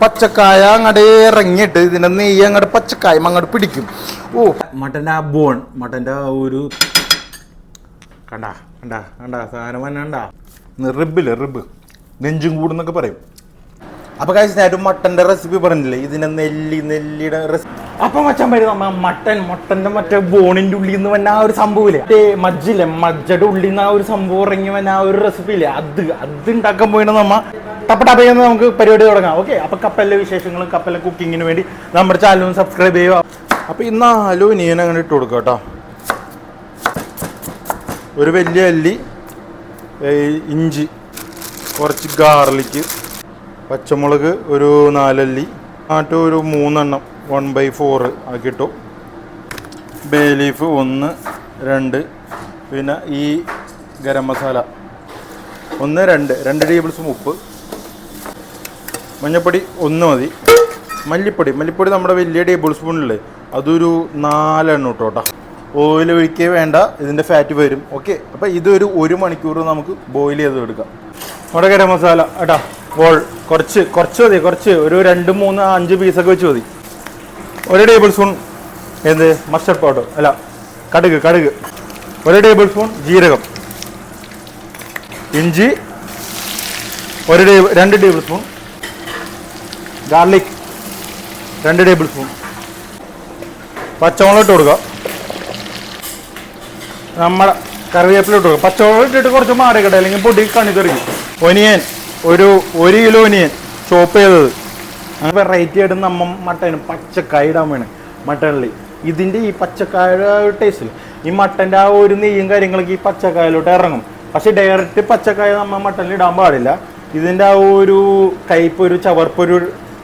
പച്ചക്കായ അങ്ങോട്ട് ഇറങ്ങിയിട്ട് ഇതിൻ്റെ നെയ്യ് അങ്ങോട്ട് പച്ചക്കായ അങ്ങോട്ട് പിടിക്കും. ഓ മട്ടൻ്റെ ആ ബോൺ, മട്ടൻ്റെ ആ ഒരു കണ്ടാ കണ്ടാ കണ്ടാ സാധനം തന്നെ കണ്ടാ റിബില്ലേ, റിബ് നെഞ്ചും കൂടുന്നൊക്കെ പറയും. അപ്പൊ കഴിച്ചാലും മട്ടന്റെ റെസിപ്പി പറഞ്ഞില്ലേ, ഇതിന്റെ നെല്ലിയുടെ റെസിപ്പി. അപ്പൊ മച്ചാൻ പറയും നമ്മ മട്ടന്റെ മറ്റേ ബോണിന്റെ ഉള്ളിൽ നിന്ന് വന്ന ആ ഒരു സംഭവമില്ലേ, മജ്ജില്ലേ, മജ്ജയുടെ ഉള്ളിൽ നിന്ന് ആ ഒരു സംഭവം ഇറങ്ങി വന്ന ആ ഒരു റെസിപ്പി ഇല്ലേ, അത് ഉണ്ടാക്കാൻ പോയിട്ട് നമ്മ ടപ്പടപ്പയെന്ന് നമുക്ക് പരിപാടി തുടങ്ങാം. ഓക്കെ, അപ്പൊ കപ്പലിലെ വിശേഷങ്ങളും കപ്പലിലെ കുക്കിങ്ങിന് വേണ്ടി നമ്മുടെ ചാനലും സബ്സ്ക്രൈബ് ചെയ്യുക. അപ്പൊ ഈ 4 ഒനിയൻ അങ്ങനെ ഇട്ട് കൊടുക്കുക കേട്ടോ. ഒരു വലിയ അല്ലി ഇഞ്ചി, കുറച്ച് ഗാർലിക്ക്, പച്ചമുളക് ഒരു 4 അല്ലി, ഒരു 3 എണ്ണം 1/4 ആക്കിയിട്ടു, ബേ ലീഫ് 1 2, പിന്നെ ഈ ഗരം മസാല 1 2 ടേബിൾ സ്പൂൺ ഉപ്പ്, മഞ്ഞൾപ്പൊടി 1 മതി, മല്ലിപ്പൊടി നമ്മുടെ വലിയ ടേബിൾ സ്പൂണില്ലേ അതൊരു 4 എണ്ണം ഇട്ടോ കേട്ടോ. ഓയിൽ ഒഴിക്കേ വേണ്ട, ഇതിൻ്റെ ഫാറ്റ് വരും. ഓക്കെ, അപ്പോൾ ഇതൊരു 1 മണിക്കൂർ നമുക്ക് ബോയിൽ ചെയ്ത് എടുക്കാം. നമ്മുടെ ഗരം മസാല കേട്ടോ, കുറച്ച് മതി, കുറച്ച് ഒരു 2 3 5 പീസൊക്കെ വെച്ച് മതി. 1 ടേബിൾ സ്പൂൺ മസ്റ്റർഡ് പൗഡർ അല്ല കടുക് 1 ടേബിൾ സ്പൂൺ ജീരകം, ഇഞ്ചി 2 table spoon, garlic 2 table spoon, പച്ചമുളക് ഇട്ട് കൊടുക്കുക, നമ്മുടെ കറിവേപ്പില ഇട്ട് കൊടുക്കുക. പച്ചമുളക് ഇട്ടിട്ട് കുറച്ച് മാറിക്കട്ടെ, അല്ലെങ്കിൽ പൊടി കണി തെറിക്കും. ഒനിയൻ ഒരു കിലോ ഒനിയൻ ചോപ്പ് ചെയ്തത്. അങ്ങനെ വെറൈറ്റി ആയിട്ട് നമ്മൾ മട്ടന് പച്ചക്കായ ഇടാൻ വേണം മട്ടണിൽ. ഇതിൻ്റെ ഈ പച്ചക്കായ ടേസ്റ്റിൽ ഈ മട്ടൻ്റെ ആ ഒരു നെയ്യും കാര്യങ്ങളൊക്കെ ഈ പച്ചക്കായയിലോട്ട് ഇറങ്ങും. പക്ഷേ ഡയറക്റ്റ് പച്ചക്കായ നമ്മൾ മട്ടണിൽ ഇടാൻ പാടില്ല. ഇതിൻ്റെ ആ ഒരു കയ്പ്പ്, ഒരു ചവർപ്പൊരു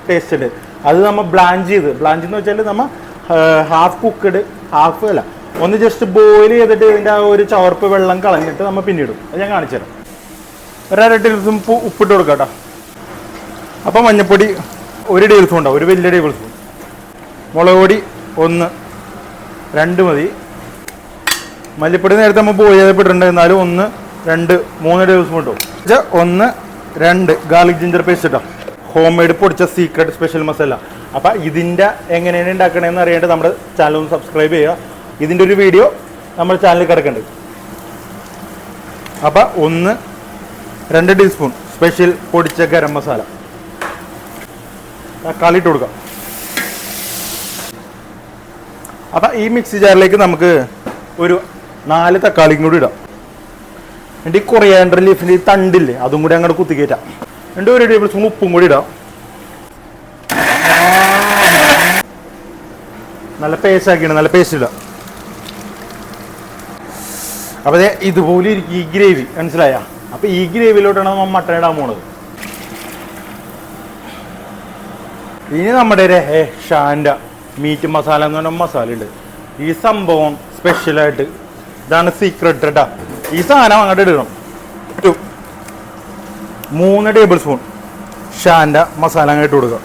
ടേസ്റ്റ് ഉണ്ട്. അത് നമ്മൾ ബ്ലാഞ്ച് എന്ന് വെച്ചാൽ നമ്മൾ ഹാഫ് കുക്കഡ്, ഹാഫ് അല്ല, ഒന്ന് ജസ്റ്റ് ബോയിൽ ചെയ്തിട്ട് ഇതിൻ്റെ ആ ഒരു ചവർപ്പ് വെള്ളം കളഞ്ഞിട്ട് നമ്മൾ പിന്നിടും. അത് ഞാൻ കാണിച്ചു തരാം. 1/2 ടേബിൾ സ്പൂൺ ഉപ്പിട്ട് കൊടുക്കാം കേട്ടോ. അപ്പം മഞ്ഞൾപ്പൊടി 1 ടേബിൾ സ്പൂൺ ഉണ്ടാവും, ഒരു വലിയ ടേബിൾ സ്പൂൺ. മുളക് പൊടി 1 2 മതി. മല്ലിപ്പൊടി നേരത്തെ നമ്മൾ ബോയിൽ ചെയ്തിട്ടുണ്ട്, എന്നാലും 1 2 3 ടേബിൾ സ്പൂൺ ഇട്ടു. 1 2 ഗാർലിക് ജിഞ്ചർ പേസ്റ്റ് ഇട്ടോ, ഹോം മെയ്ഡ് പൊടിച്ച സീക്രട്ട് സ്പെഷ്യൽ മസാല. അപ്പം ഇതിൻ്റെ എങ്ങനെയാണ് ഉണ്ടാക്കണമെന്ന് അറിയാണ്ട് നമ്മുടെ ചാനൽ ഒന്ന് സബ്സ്ക്രൈബ് ചെയ്യുക. ഇതിൻ്റെ ഒരു വീഡിയോ നമ്മുടെ ചാനലിൽ കിടക്കുന്നുണ്ട്. അപ്പം 1 2 ടീസ്പൂൺ സ്പെഷ്യൽ പൊടിച്ച ഗരം മസാല. തക്കാളി ഇട്ട് കൊടുക്കാം. അപ്പം ഈ മിക്സി ജാറിലേക്ക് നമുക്ക് ഒരു 4 തക്കാളിയും കൂടി ഇടാം. എന്നിട്ട് ഈ കൊറിയാൻഡർ ലീഫിൻ്റെ ഈ തണ്ടില്ലേ അതും കൂടി അങ്ങോട്ട് കുത്തിക്കയറ്റാം. എന്നിട്ട് 1 ടേബിൾ സ്പൂൺ ഉപ്പും കൂടി ഇടാം. നല്ല പേസ്റ്റ് ആക്കിയാണ്, നല്ല പേസ്റ്റ് ഇടാം. അപ്പോൾ അതെ ഇതുപോലെ ഇരിക്കും ഈ ഗ്രേവി, മനസ്സിലായ? അപ്പോൾ ഈ ഗ്രേവിയിലോട്ടാണ് നമ്മൾ മട്ടൺ ഇടാൻ പോണത്. ഇനി നമ്മുടെ ഷാൻ്റെ മീറ്റ് മസാല എന്ന് പറഞ്ഞ മസാല ഉണ്ട്. ഈ സംഭവം സ്പെഷ്യലായിട്ട് ഇതാണ് സീക്രട്ട് കേട്ടോ. ഈ സാധനം അങ്ങോട്ട് ഇടണം. 3 ടേബിൾ സ്പൂൺ ഷാൻ്റെ മസാല അങ്ങോട്ട് കൊടുക്കുക.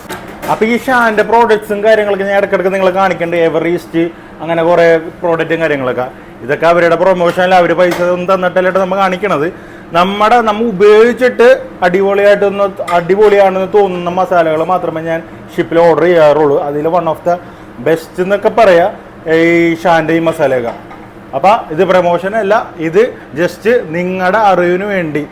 അപ്പോൾ ഈ ഷാൻ്റെ പ്രോഡക്ട്സും കാര്യങ്ങളൊക്കെ ഞാൻ ഇടയ്ക്കിടയ്ക്ക് നിങ്ങളെ കാണിക്കേണ്ടത്, എവറീസ്റ്റ് അങ്ങനെ കുറേ പ്രോഡക്റ്റും കാര്യങ്ങളൊക്കെ. ഇതൊക്കെ അവരുടെ പ്രൊമോഷനിൽ അവർ പൈസ ഒന്നും തന്നിട്ടല്ലായിട്ട് നമ്മൾ കാണിക്കണത്. നമ്മൾ ഉപയോഗിച്ചിട്ട് അടിപൊളിയാണെന്ന് തോന്നുന്ന മസാലകൾ മാത്രമേ ഞാൻ ഷിപ്പിൽ ഓർഡർ ചെയ്യാറുള്ളൂ. അതിൽ 1 ഓഫ് ദ ബെസ്റ്റ് എന്നൊക്കെ പറയാം ഈ ഷാൻ്റെ ഈ മസാലയൊക്കെ. അപ്പോൾ ഇത് പ്രൊമോഷനല്ല, ഇത് ജസ്റ്റ് നിങ്ങളുടെ അറിവിന് വേണ്ടി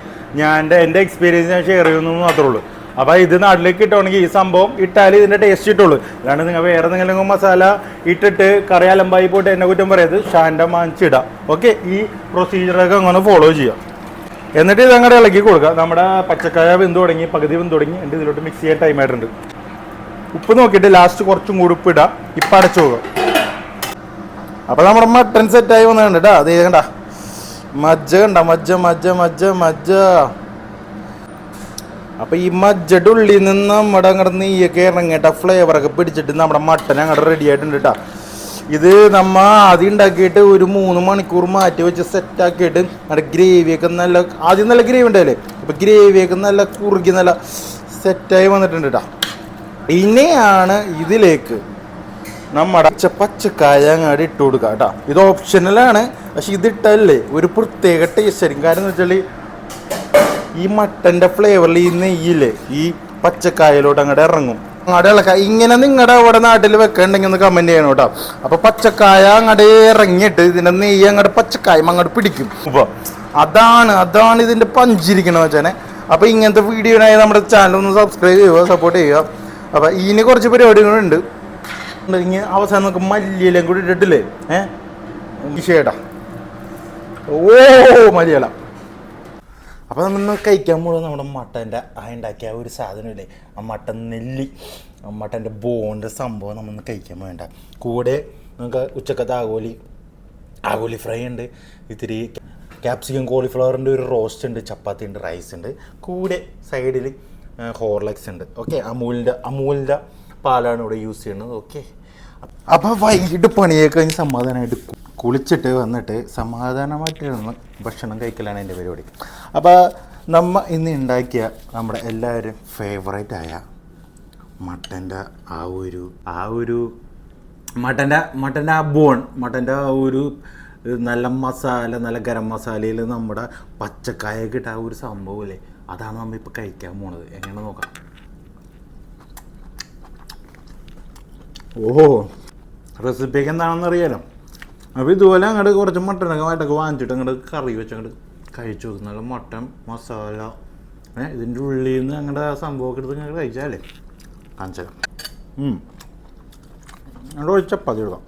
എൻ്റെ എക്സ്പീരിയൻസ് ഞാൻ ഷെയർ ചെയ്യുന്നു മാത്രമേ ഉള്ളൂ. അപ്പോൾ ഇത് നാട്ടിലേക്ക് കിട്ടുകയാണെങ്കിൽ ഈ സംഭവം ഇട്ടാലേ ഇതിൻ്റെ ടേസ്റ്റ് കിട്ടുള്ളൂ. അല്ലാണ്ട് നിങ്ങൾ വേറെ എന്തെങ്കിലും മസാല ഇട്ടിട്ട് കറി അലമ്പായി പോയിട്ട് എന്നെ കുറ്റം പറയത് ഷാൻ്റെ മാഞ്ചിടാം. ഓക്കെ, ഈ പ്രൊസീജിയറൊക്കെ അങ്ങനെ ഫോളോ ചെയ്യാം. എന്നിട്ട് ഇത് അങ്ങോട്ട് ഇളക്കി കൊടുക്കുക. നമ്മുടെ പച്ചക്കായ വെന്ത് തുടങ്ങി, പകുതി വെന്ത് തുടങ്ങി. എൻ്റെ ഇതിലോട്ട് മിക്സ് ചെയ്യാൻ ടൈം ആയിട്ടുണ്ട്. ഉപ്പ് നോക്കിയിട്ട് ലാസ്റ്റ് കുറച്ചും കൂടി ഉപ്പ് ഇടാം. ഇപ്പം അടച്ചു പോകുക. അപ്പോൾ നമ്മുടെ മട്ടൺ സെറ്റായി വന്നിട്ടുണ്ട് കേട്ടോ. അത് കണ്ട മജ്ജ കണ്ട, മജ്ജ. അപ്പോൾ ഈ മജ്ജയുടെ ഉള്ളിൽ നിന്ന് നമ്മുടെ അങ്ങോട്ട് നെയ്യൊക്കെ ഇറങ്ങിയിട്ട് ഫ്ലേവറൊക്കെ പിടിച്ചിട്ട് നമ്മുടെ മട്ടൻ അങ്ങോട്ട് റെഡി ആയിട്ടുണ്ട് കേട്ടോ. ഇത് നമ്മൾ ആദ്യം ഉണ്ടാക്കിയിട്ട് ഒരു 3 മണിക്കൂർ മാറ്റി വെച്ച് സെറ്റാക്കിയിട്ട് നമ്മുടെ ഗ്രേവിയൊക്കെ ആദ്യം നല്ല ഗ്രേവി ഉണ്ടായില്ലേ, അപ്പോൾ ഗ്രേവിയൊക്കെ നല്ല കുറുകി നല്ല സെറ്റായി വന്നിട്ടുണ്ട് കേട്ടോ. ഇനിയാണ് ഇതിലേക്ക് നമ്മുടെ പച്ചക്കായ അങ്ങോട്ട് ഇട്ട് കൊടുക്കുക കേട്ടോ. ഇത് ഓപ്ഷനലാണ്, പക്ഷെ ഇതിട്ടല്ലേ ഒരു പ്രത്യേക ടേസ്റ്റ് ആയിരിക്കും. കാരണം എന്ന് വെച്ചാൽ ഈ മട്ടൻ്റെ ഫ്ലേവറിൽ ഈ നെയ്യില്ലേ ഈ പച്ചക്കായയിലോട്ട് അങ്ങോട്ട് ഇറങ്ങും. അങ്ങോട്ട് ഇളക്കാം. ഇങ്ങനെ നിങ്ങളുടെ അവിടെ നാട്ടിൽ വെക്കണ്ടെങ്കിൽ ഒന്ന് കമന്റ് ചെയ്യണം കേട്ടോ. അപ്പൊ പച്ചക്കായ അങ്ങോട്ട് ഇറങ്ങിയിട്ട് ഇതിന്റെ നെയ്യ് അങ്ങോട്ട് പച്ചക്കായ അങ്ങോട്ട് പിടിക്കും. അപ്പൊ അതാണ് ഇതിന്റെ പഞ്ചിരിക്കണ വെച്ചാൽ. അപ്പൊ ഇങ്ങനത്തെ വീഡിയോനായി നമ്മുടെ ചാനൽ ഒന്ന് സബ്സ്ക്രൈബ് ചെയ്യുക, സപ്പോർട്ട് ചെയ്യുക. അപ്പൊ ഇനി കുറച്ച് പരിപാടികളുണ്ട്. ഇങ്ങനെ അവസാനം നമുക്ക് മല്ലിയിലും കൂടി ഇട്ടിട്ടില്ലേ ഷേടാ. ഓ മലയാളം. അപ്പോൾ നമ്മൾ കഴിക്കാൻ പോകുന്നത് നമ്മുടെ മട്ടൻ്റെ ഉണ്ടാക്കിയ ഒരു സാധനമില്ലേ, ആ മട്ടൻ നെല്ലി, മട്ടൻ്റെ ബോണ്ട് സംഭവം നമ്മൾ കഴിക്കാൻ വേണ്ട. കൂടെ നമുക്ക് ഉച്ചക്കത്തെ ആഗോലി ഫ്രൈ ഉണ്ട്, ഇത്തിരി ക്യാപ്സിക്കം കോളിഫ്ലവറിൻ്റെ ഒരു റോസ്റ്റ് ഉണ്ട്, ചപ്പാത്തി ഉണ്ട്, റൈസ് ഉണ്ട്, കൂടെ സൈഡിൽ ഹോർലിക്സ് ഉണ്ട്. ഓക്കെ, അമൂലിൻ്റെ പാലാണ് ഇവിടെ യൂസ് ചെയ്യുന്നത്. ഓക്കെ, അപ്പോൾ വൈകിട്ട് പണിയൊക്കെ കഴിഞ്ഞ് സമാധാനമായിട്ട് കുളിച്ചിട്ട് വന്നിട്ട് സമാധാനമായിട്ടിരുന്ന് ഭക്ഷണം കഴിക്കലാണ് എൻ്റെ പരിപാടി. അപ്പോൾ നമ്മൾ ഇന്ന് ഉണ്ടാക്കിയ നമ്മുടെ എല്ലാവരും ഫേവറേറ്റായ മട്ടൻ്റെ മട്ടൻ്റെ ആ ബോൺ, മട്ടൻ്റെ ആ ഒരു നല്ല മസാല, നല്ല ഗരം മസാലയിൽ നമ്മുടെ പച്ചക്കായൊക്കെ ഇട്ട ആ ഒരു സംഭവമില്ലേ, അതാണ് നമ്മൾ ഇപ്പോൾ കഴിക്കാൻ പോണത്. എങ്ങനെ നോക്കാം. ഓഹോ, റെസിപ്പിയൊക്കെ എന്താണെന്ന് അറിയാലോ. അപ്പോൾ ഇതുപോലെ അങ്ങോട്ട് കുറച്ച് മട്ടനൊക്കെ വാങ്ങിച്ചിട്ട് അങ്ങോട്ട് കറി വെച്ച് അങ്ങോട്ട് കഴിച്ചു നോക്കും. നല്ല മട്ടൻ മസാല ഇതിൻ്റെ ഉള്ളിൽ നിന്ന് അങ്ങോട്ട് ആ സംഭവമൊക്കെ എടുത്ത് ഞങ്ങൾ കഴിച്ചാലേ കാണിച്ചാൽ അങ്ങോട്ട് ഒരു ചപ്പാത്തി എടുക്കാം.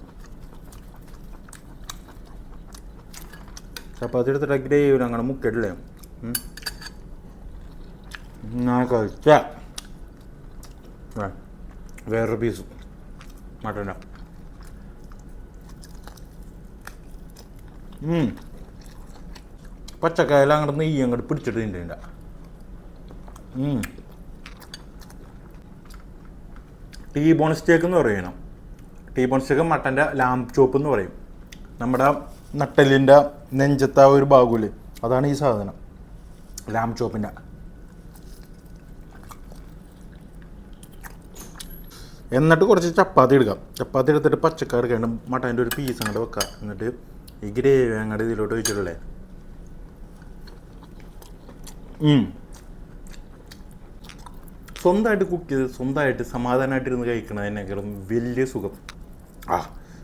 ചപ്പാത്തി എടുത്തിട്ട് ഗ്രേവി അങ്ങനെ മുക്കിയിട്ടില്ലേ ഞാൻ കഴിച്ചാൽ വേറൊരു പീസ് മട്ടൻ്റെ പച്ചക്കായല അങ്ങോട്ട് നെയ്യ് അങ്ങോട്ട് പിടിച്ചിട്ട് തിന്നില്ല. ടീ ബോൺ സ്റ്റേക്ക് എന്ന് പറയണം. ടീ ബോൺ സ്റ്റേക്ക് മട്ടൻ്റെ ലാം ചോപ്പ് എന്ന് പറയും. നമ്മുടെ നട്ടലിൻ്റെ നെഞ്ചത്ത ഒരു ഭാഗമില്ലേ, അതാണ് ഈ സാധനം, ലാം ചോപ്പിൻ്റെ. എന്നിട്ട് കുറച്ച് ചപ്പാത്തി എടുക്കാം. ചപ്പാത്തി എടുത്തിട്ട് പച്ചക്കറി എടുക്കണം, മട്ടൻ്റെ ഒരു പീസ് അങ്ങോട്ട് വെക്കാം. എന്നിട്ട് ഈ ഗ്രേവി അങ്ങോട്ട് ഇതിലോട്ട് വെച്ചിട്ടുള്ളേ സ്വന്തമായിട്ട് കുക്ക് ചെയ്ത് സ്വന്തമായിട്ട് സമാധാനമായിട്ടിരുന്ന് കഴിക്കണതിനേക്കാളും വലിയ സുഖം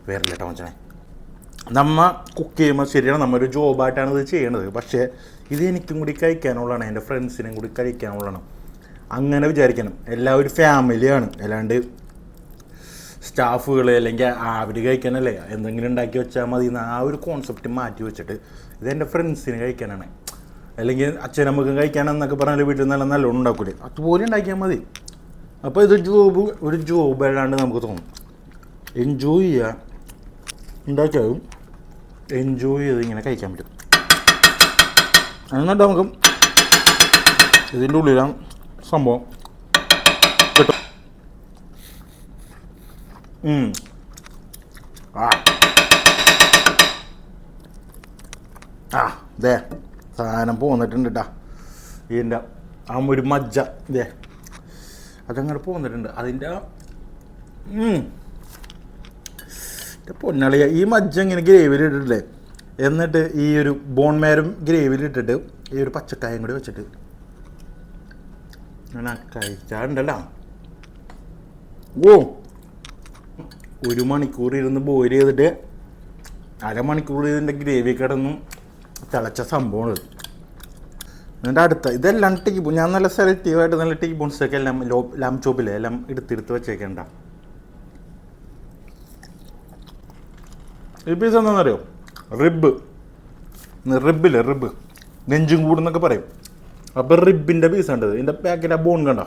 വേറെ കേട്ടോ മച്ചാനെ. നമ്മ കുക്ക് ചെയ്യുമ്പോൾ ശരിയാണ്, നമ്മൊരു ജോബായിട്ടാണ് ഇത് ചെയ്യണത്. പക്ഷേ ഇത് എനിക്കും കൂടി കഴിക്കാനുള്ളതാണ്, എൻ്റെ ഫ്രണ്ട്സിനും കൂടി കഴിക്കാനുള്ളതാണ്. അങ്ങനെ വിചാരിക്കണം. എല്ലാവരും ഫാമിലിയാണ്, അല്ലാണ്ട് സ്റ്റാഫുകൾ അല്ലെങ്കിൽ അവർ കഴിക്കാനല്ലേ എന്തെങ്കിലും ഉണ്ടാക്കി വെച്ചാൽ മതി എന്ന ആ ഒരു കോൺസെപ്റ്റ് മാറ്റി വെച്ചിട്ട് ഇതെൻ്റെ ഫ്രണ്ട്സിന് കഴിക്കാനാണ്, അല്ലെങ്കിൽ അച്ഛനമ്മക്ക് കഴിക്കാനെന്നൊക്കെ പറഞ്ഞാൽ വീട്ടിൽ നല്ല നല്ല ഉണ്ടാക്കൂലേ, അതുപോലെ ഉണ്ടാക്കിയാൽ മതി. അപ്പോൾ ഇത് ഒരു ജോബ് അല്ലാണ്ട് നമുക്ക് തോന്നും. എൻജോയ് ചെയ്യുക, ഉണ്ടാക്കിയാലും എൻജോയ് ചെയ്ത് ഇങ്ങനെ കഴിക്കാൻ പറ്റും. എന്നിട്ട് നമുക്ക് ഇതിൻ്റെ ഉള്ളിലാണ് സംഭവം കിട്ടും. ദേ സാധനം പോന്നിട്ടുണ്ട് കേട്ടാ. ഇതിൻ്റെ ആ ഒരു മജ്ജ ദേ അതങ്ങനെ പോന്നിട്ടുണ്ട്. അതിൻ്റെ പൊന്നളിയ ഈ മജ്ജ ഇങ്ങനെ ഗ്രേവിയിൽ ഇട്ടിട്ടില്ലേ, എന്നിട്ട് ഈ ഒരു ബോൺമേരും ഗ്രേവിയിൽ ഇട്ടിട്ട് ഈ ഒരു പച്ചക്കായും കൂടി വെച്ചിട്ട് അങ്ങനെ കഴിച്ചാറുണ്ടല്ലോ. ഒരു മണിക്കൂർ ഇരുന്ന് ബോയിൽ ചെയ്തിട്ട് അരമണിക്കൂർ ഇതിൻ്റെ ഗ്രേവി കിടന്നും തിളച്ച സംഭവമാണ്. എന്നിട്ട് അടുത്ത ഇതെല്ലാം ഞാൻ നല്ല സെലക്റ്റീവായിട്ട് നല്ല ടീ ബോൺസൊക്കെ എല്ലാം ലാം ചോപ്പിലെ എല്ലാം എടുത്തെടുത്ത് വെച്ചേക്കണ്ട. ഈ പീസ് എന്താണെന്നറിയോ, റിബ് നെഞ്ചും കൂടുന്നൊക്കെ പറയും. അപ്പം റിബിൻ്റെ പീസ് കണ്ടത് ഇതിൻ്റെ പാക്കറ്റ് ആ ബോൺ കണ്ട.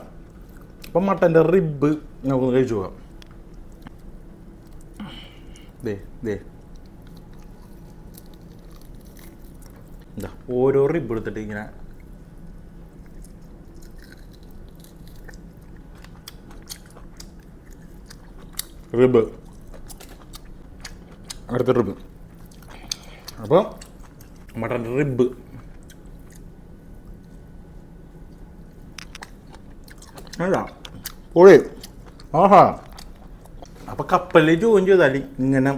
അപ്പം മട്ടൻ്റെ റിബ് നമുക്ക് കഴിച്ചു പോകാം. എന്താ ഓരോ റിബ് എടുത്തിട്ട് ഇങ്ങനെ റിബ് അടുത്ത റിബ്. അപ്പോൾ മട്ടൻ റിബ് അല്ല പൊളി. ആഹാ. അപ്പോൾ കപ്പലിൽ ജോയിൻ ചെയ്താൽ ഇങ്ങനെ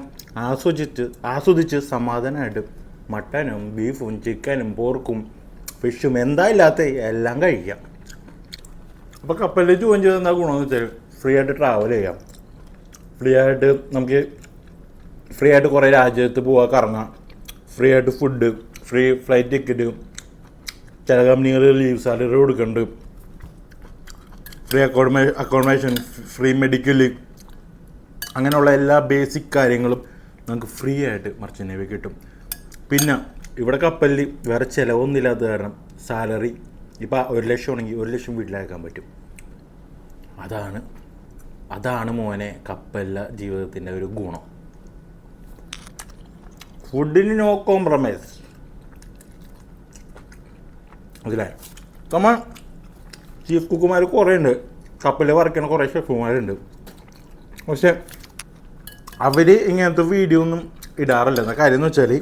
ആസ്വദിച്ച് സമാധാനമായിട്ട് മട്ടനും ബീഫും ചിക്കനും പോർക്കും ഫിഷും എന്താ ഇല്ലാത്ത എല്ലാം കഴിക്കാം. അപ്പോൾ കപ്പലിൽ ജോയിൻ ചെയ്ത് എന്താ ഗുണമെന്ന് വെച്ചാൽ ഫ്രീ ആയിട്ട് ട്രാവൽ ചെയ്യാം, ഫ്രീ ആയിട്ട് നമുക്ക് ഫ്രീ ആയിട്ട് കുറേ രാജ്യത്ത് പോവാൻ കറങ്ങാം, ഫ്രീ ആയിട്ട് ഫുഡ്, ഫ്രീ ഫ്ലൈറ്റ് ടിക്കറ്റ്, ചില കമ്പനികൾ ലീവ് സാലറി കൊടുക്കുന്നുണ്ട്, ഫ്രീ അക്കോമഡേഷൻ, ഫ്രീ മെഡിക്കൽ, അങ്ങനെയുള്ള എല്ലാ ബേസിക് കാര്യങ്ങളും നമുക്ക് ഫ്രീ ആയിട്ട് മർച്ചൻ്റ് നേവി കിട്ടും. പിന്നെ ഇവിടെ കപ്പലിൽ വേറെ ചിലവൊന്നുമില്ലാത്ത കാരണം സാലറി ഇപ്പോൾ 1 ലക്ഷം ആണെങ്കിൽ 1 ലക്ഷം വീട്ടിലാക്കാൻ പറ്റും. അതാണ് മോനെ കപ്പലിലെ ജീവിതത്തിൻ്റെ ഒരു ഗുണം. ഫുഡിന് നോ കോംപ്രമൈസ്. അതിലെ നമ്മൾ ചീഫ് കുക്കുമാർ കുറേ ഉണ്ട്, കപ്പലിൽ വർക്ക് ചെയ്യുന്ന കുറേ ഷെഫുമാരുണ്ട്. പക്ഷെ അവർ ഇങ്ങനത്തെ വീഡിയോ ഒന്നും ഇടാറില്ല. എന്ന കാര്യം എന്ന് വെച്ചാൽ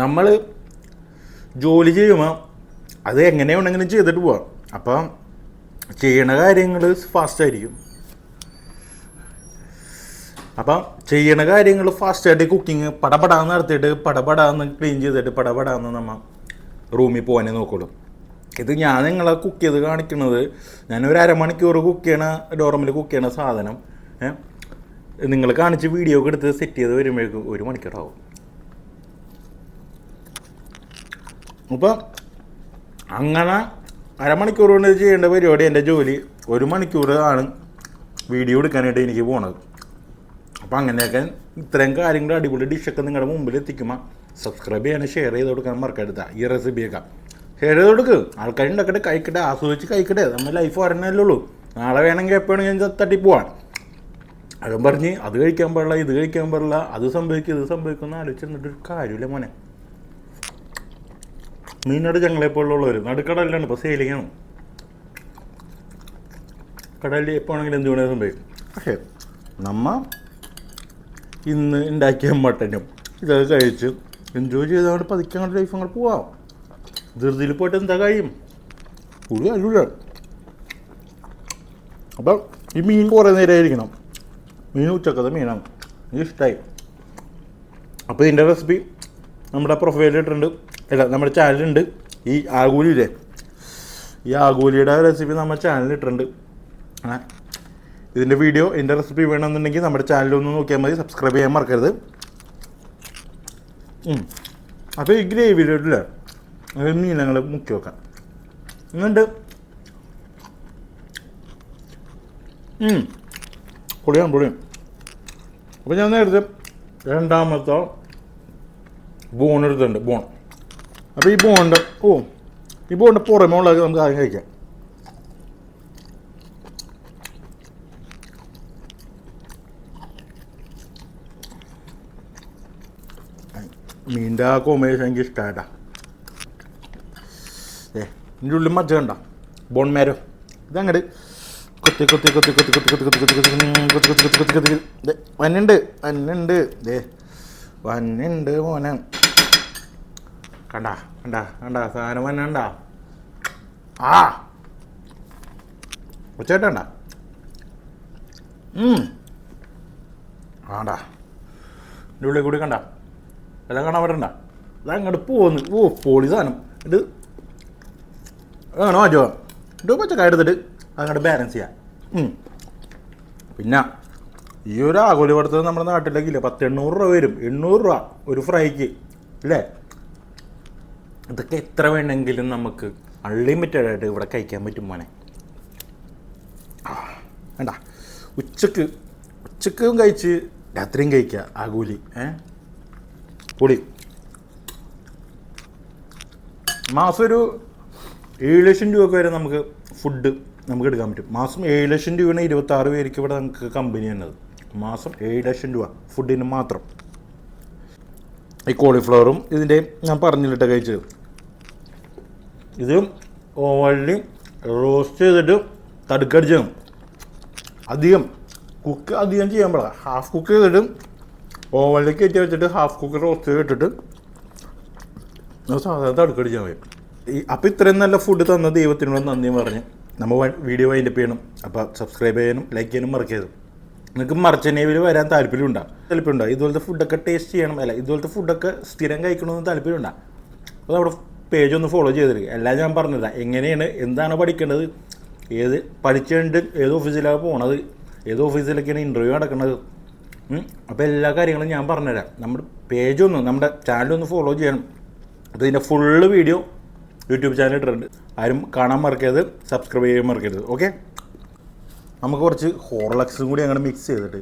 നമ്മൾ ജോലി ചെയ്യുമ്പോൾ അത് എങ്ങനെയുണ്ടെങ്കിലും ചെയ്തിട്ട് പോവാം. അപ്പം ചെയ്യണ കാര്യങ്ങൾ ഫാസ്റ്റായിരിക്കും. അപ്പം ചെയ്യണ കാര്യങ്ങൾ ഫാസ്റ്റായിട്ട് കുക്കിങ് പടപടാന്ന് നടത്തിയിട്ട് പടപടാന്ന് ക്ലീൻ ചെയ്തിട്ട് പടപടാന്ന് നമ്മൾ റൂമിൽ പോകാനേ നോക്കുള്ളൂ. ഇത് ഞാൻ നിങ്ങളെ കുക്ക് ചെയ്ത് കാണിക്കുന്നത്, ഞാനൊരു അരമണിക്കൂർ കുക്ക് ചെയ്യണ ഡോർമിൽ കുക്ക് ചെയ്യണ സാധനം നിങ്ങൾ കാണിച്ച് വീഡിയോ ഒക്കെ എടുത്ത് സെറ്റ് ചെയ്ത് വരുമ്പോഴേക്കും 1 മണിക്കൂറാവും. അപ്പം അങ്ങനെ അരമണിക്കൂർ കൊണ്ട് ചെയ്യേണ്ട പരിപാടി എൻ്റെ ജോലി 1 മണിക്കൂർ ആണ് വീഡിയോ എടുക്കാനായിട്ട് എനിക്ക് പോണത്. അപ്പം അങ്ങനെയൊക്കെ ഇത്രയും കാര്യങ്ങൾ അടിപൊളി ഡിഷൊക്കെ നിങ്ങളുടെ മുമ്പിൽ എത്തിക്കുമ്പോൾ സബ്സ്ക്രൈബ് ചെയ്യാനും ഷെയർ ചെയ്ത് കൊടുക്കാൻ മറക്കരുത്. ഈ റെസിപ്പിയൊക്കെ ഷെയർ ചെയ്ത് കൊടുക്കുക, ആൾക്കാരുണ്ടാക്കട്ടെ, കഴിക്കട്ടെ, ആസ്വദിച്ച് കഴിക്കട്ടെ. നമ്മൾ ലൈഫ് ഒരെണ്ണല്ലേ ഉള്ളൂ, നാളെ വേണമെങ്കിൽ എപ്പോഴും ഞാൻ തട്ടിപ്പോവാൻ. അതും പറഞ്ഞ് അത് കഴിക്കാൻ പാടില്ല, ഇത് കഴിക്കാൻ പാടില്ല, അത് സംഭവിക്കും, ഇത് സംഭവിക്കുമെന്ന് ആലോചിച്ചിരുന്നിട്ടൊരു കാര്യമില്ല മോനെ. മീനോട് ഞങ്ങളെപ്പോഴുള്ളവർ നടുക്കടലിലാണ് ഇപ്പോൾ സെയിലിങ്ങാണ്. കടലിൽ എപ്പോൾ ആണെങ്കിലും എന്ത് വേണമെങ്കിലും സംഭവിക്കും. പക്ഷേ ഇന്ന് ഉണ്ടാക്കിയ മട്ടനും ഇതൊക്കെ കഴിച്ച് എൻജോയ് ചെയ്തവിടെ പതുക്കെ അങ്ങോട്ട് ലൈഫ് അങ്ങോട്ട് പോവാം. ധൃതിയിൽ പോയിട്ട് എന്താ കഴിയും, ഒരു കഴിയില്ല. അപ്പം ഈ മീൻ കുറേ നേരമായിരിക്കണം. മീൻ ഉച്ചക്കത്തെ മീനാണ്, എനിക്ക് ഇഷ്ടമായി. അപ്പോൾ ഇതിൻ്റെ റെസിപ്പി നമ്മുടെ പ്രൊഫൈലിൽ ഇട്ടിട്ടുണ്ട്, അല്ല നമ്മുടെ ചാനലുണ്ട്. ഈ ആഗോലിയില്ലേ, ഈ ആഗോലിയുടെ റെസിപ്പി നമ്മുടെ ചാനലിൽ ഇട്ടിട്ടുണ്ട്. ഇതിൻ്റെ വീഡിയോ, ഇതിൻ്റെ റെസിപ്പി വേണമെന്നുണ്ടെങ്കിൽ നമ്മുടെ ചാനലൊന്ന് നോക്കിയാൽ മതി. സബ്സ്ക്രൈബ് ചെയ്യാൻ മറക്കരുത്. അപ്പോൾ ഈ ഗ്രേവിയിലില്ല മീൻ ഞങ്ങൾ മുക്കി വെക്കാം. എന്നിട്ട് പൊളിയാണ്. അപ്പോൾ ഞാൻ നേരത്തെ രണ്ടാമത്തെ ബോൺ എടുത്തിട്ടുണ്ട്, ബോൺ. അപ്പോൾ ഈ ബോണിൻ്റെ പുറമേ ഉള്ളത് നമുക്ക് ആദ്യം കഴിക്കാം. മീൻ്റെ ആ കോമ്പിനേഷൻ എനിക്ക് ഇഷ്ടമായിട്ടാ. ഇതിൻ്റെ ഉള്ളിൽ മജ്ജ കണ്ട ബോൺ മേരോ ഇതങ്ങട് കൊത്തി വന്നുണ്ട് മോനെ. കണ്ട സാധനം വന്നണ്ട. ഉച്ചേട്ടണ്ട ആണ്ടാ ഇതിൻ്റെ ഉള്ളിൽ കൂടി കണ്ട എല്ലാം കാണാൻ പറ്റണ്ട. അതങ്ങോട്ട് പോന്ന് പോളി സാധനം. ഇത് വേണോ അജോ ഇത് പച്ചക്കായ എടുത്തിട്ട് അങ്ങോട്ട് ബാലൻസ് ചെയ്യാം. പിന്നെ ഈ ഒരു ആഗോലി കൊടുത്തത് നമ്മുടെ നാട്ടിലേക്കില്ല, 800 രൂപ വരും. 800 രൂപ ഒരു ഫ്രൈക്ക് അല്ലേ. ഇതൊക്കെ എത്ര വേണമെങ്കിലും നമുക്ക് അൺലിമിറ്റഡ് ആയിട്ട് ഇവിടെ കഴിക്കാൻ പറ്റും മോനെ. വേണ്ട ഉച്ചക്കും കഴിച്ച് രാത്രിയും കഴിക്കുക ആഗോലി. പൊടി. മാസം ഒരു 7 ലക്ഷം രൂപ വരെ നമുക്ക് ഫുഡ് നമുക്ക് എടുക്കാൻ പറ്റും. മാസം 7 ലക്ഷം രൂപയാണ് 26 പേർക്ക് ഇവിടെ നമുക്ക് കമ്പനി തന്നത്. മാസം 7 ലക്ഷം രൂപ ഫുഡിന് മാത്രം. ഈ കോളിഫ്ലവറും ഇതിൻ്റെ ഞാൻ പറഞ്ഞിട്ട് കഴിച്ചത്, ഇത് ഓവനിൽ റോസ്റ്റ് ചെയ്തിട്ട് തടുക്കടിച്ചും അധികം ചെയ്യാൻ പാടില്ല. ഹാഫ് കുക്ക് ചെയ്തിട്ട് ഓവനിൽ കയറ്റി വെച്ചിട്ട് ഹാഫ് കുക്ക് റോസ്റ്റ് ചെയ്തിട്ടിട്ട് സാധാരണ തടുക്കടിച്ചാൽ മതി. അപ്പോൾ ഇത്രയും നല്ല ഫുഡ് തന്ന ദൈവത്തിനോട് നന്ദി പറഞ്ഞ് നമ്മൾ വീഡിയോ വൈൻഡപ്പ് ചെയ്യണം. അപ്പോൾ സബ്സ്ക്രൈബ് ചെയ്യാനും ലൈക്ക് ചെയ്യാനും മറക്കരുത്. നിങ്ങൾക്ക് മർച്ചൻ്റ് നേവിയിൽ വരാൻ താല്പര്യമുണ്ടോ? ഇതുപോലത്തെ ഫുഡൊക്കെ ടേസ്റ്റ് ചെയ്യണം, അല്ല ഇതുപോലത്തെ ഫുഡൊക്കെ സ്ഥിരം കഴിക്കണമെന്ന് താല്പര്യമുണ്ടോ? അപ്പോൾ നമ്മുടെ പേജ് ഒന്ന് ഫോളോ ചെയ്തിരിക്കുക. എല്ലാം ഞാൻ പറഞ്ഞില്ല, എങ്ങനെയാണ് എന്താണ് പഠിക്കേണ്ടത്, ഏത് പഠിച്ചുകൊണ്ട് ഏത് ഓഫീസിലാണ് പോണത്, ഏത് ഓഫീസിലേക്കാണ് ഇൻ്റർവ്യൂ നടക്കുന്നത്. അപ്പോൾ എല്ലാ കാര്യങ്ങളും ഞാൻ പറഞ്ഞുതരാം. നമ്മുടെ പേജൊന്ന്, നമ്മുടെ ചാനലൊന്ന് ഫോളോ ചെയ്യണം. അപ്പോൾ ഇതിൻ്റെ ഫുള്ള് വീഡിയോ യൂട്യൂബ് ചാനൽ ഇട്ടിട്ടുണ്ട്. ആരും കാണാൻ മറക്കരുത്, സബ്സ്ക്രൈബ് ചെയ്യാൻ മറക്കരുത്. ഓക്കെ, നമുക്ക് കുറച്ച് ഹോർലക്സും കൂടി അങ്ങോട്ട് മിക്സ് ചെയ്തിട്ട്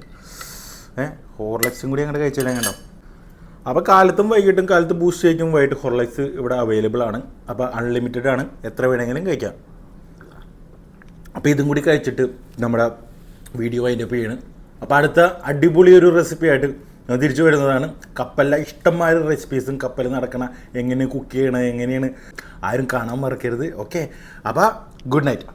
ഹോർലക്സും കൂടി അങ്ങോട്ട് കഴിച്ചാൽ കണ്ടോ. അപ്പോൾ കാലത്തും വൈകിട്ടും, കാലത്ത് ബൂസ്റ്റ് ഷേക്കും വൈകിട്ട് ഹോർലക്സ് ഇവിടെ അവൈലബിൾ ആണ്. അപ്പോൾ അൺലിമിറ്റഡ് ആണ്, എത്ര വേണമെങ്കിലും കഴിക്കാം. അപ്പോൾ ഇതും കൂടി കഴിച്ചിട്ട് നമ്മുടെ വീഡിയോ വൈൻഡപ്പ് ചെയ്യണം. അപ്പോൾ അടുത്ത അടിപൊളി ഒരു റെസിപ്പി ആയിട്ട് തിരിച്ചു വരുന്നതാണ്. കപ്പലിലെ ഇഷ്ടംമാതിരി റെസിപ്പീസും കപ്പലിൽ നടക്കണ എങ്ങനെ കുക്ക് ചെയ്യണം എങ്ങനെയാണ് ആരും കാണാൻ മറക്കരുത്. ഓക്കെ, അപ്പോൾ ഗുഡ് നൈറ്റ്.